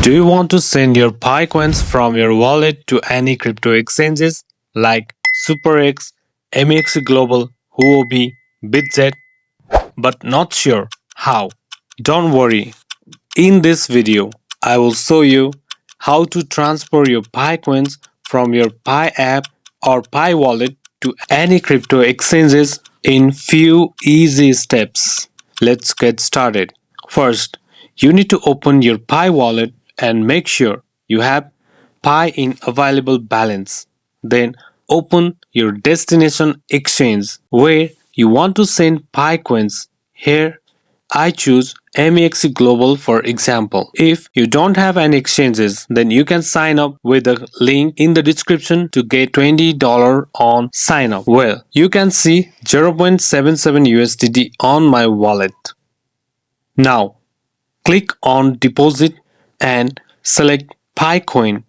Do you want to send your Pi coins from your wallet to any crypto exchanges like SuperX, MEXC Global, Huobi, Bitget, but not sure how? Don't worry. In this video, I will show you how to transfer your Pi coins from your Pi app or Pi wallet to any crypto exchanges in few easy steps. Let's get started. First, you need to open your Pi wallet and make sure you have Pi in available balance. Then open your destination exchange where you want to send Pi coins. Here I choose MEXC Global for example. If you don't have any exchanges, then you can sign up with the link in the description to get $20 on sign up. Well, you can see 0.77 USDT on my wallet. Now, click on deposit and select Pi coin.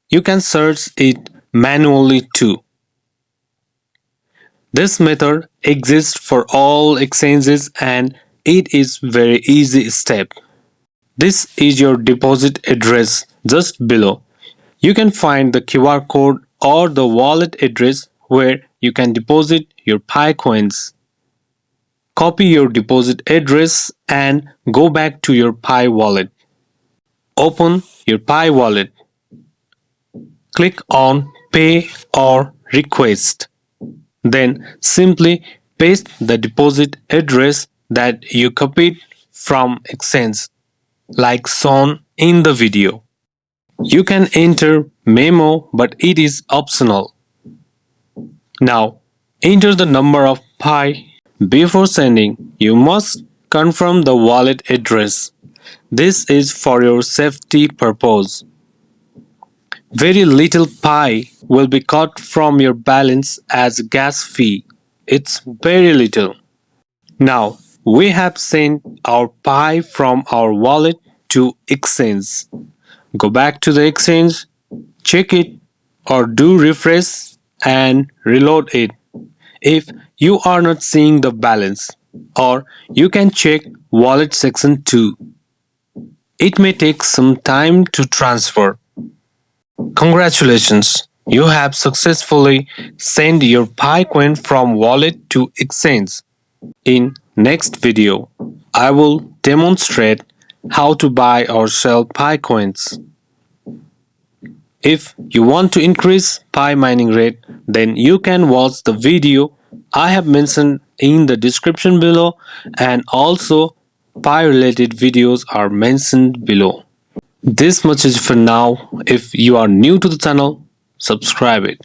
You can search it manually too. This method exists for all exchanges and it is very easy step. This is your deposit address just below. You can find the QR code or the wallet address where you can deposit your Pi coins. Copy your deposit address and go back to your Pi wallet. Open your Pi wallet. Click on Pay or Request. Then simply paste the deposit address that you copied from exchange, like shown in the video. You can enter memo, but it is optional. Now, enter the number of Pi. Before sending, you must confirm the wallet address. This is for your safety purpose. Very little Pi will be cut from your balance as gas fee. It's very little. Now, we have sent our Pi from our wallet to exchange. Go back to the exchange, check it or do refresh and reload it if you are not seeing the balance, or you can check wallet section too. It may take some time to transfer. Congratulations, you have successfully sent your Pi coin from wallet to exchange. In next video, I will demonstrate how to buy or sell Pi coins. If you want to increase Pi mining rate, then you can watch the video I have mentioned in the description below, and also Pi related videos are mentioned below. This much is for now. If you are new to the channel, subscribe it.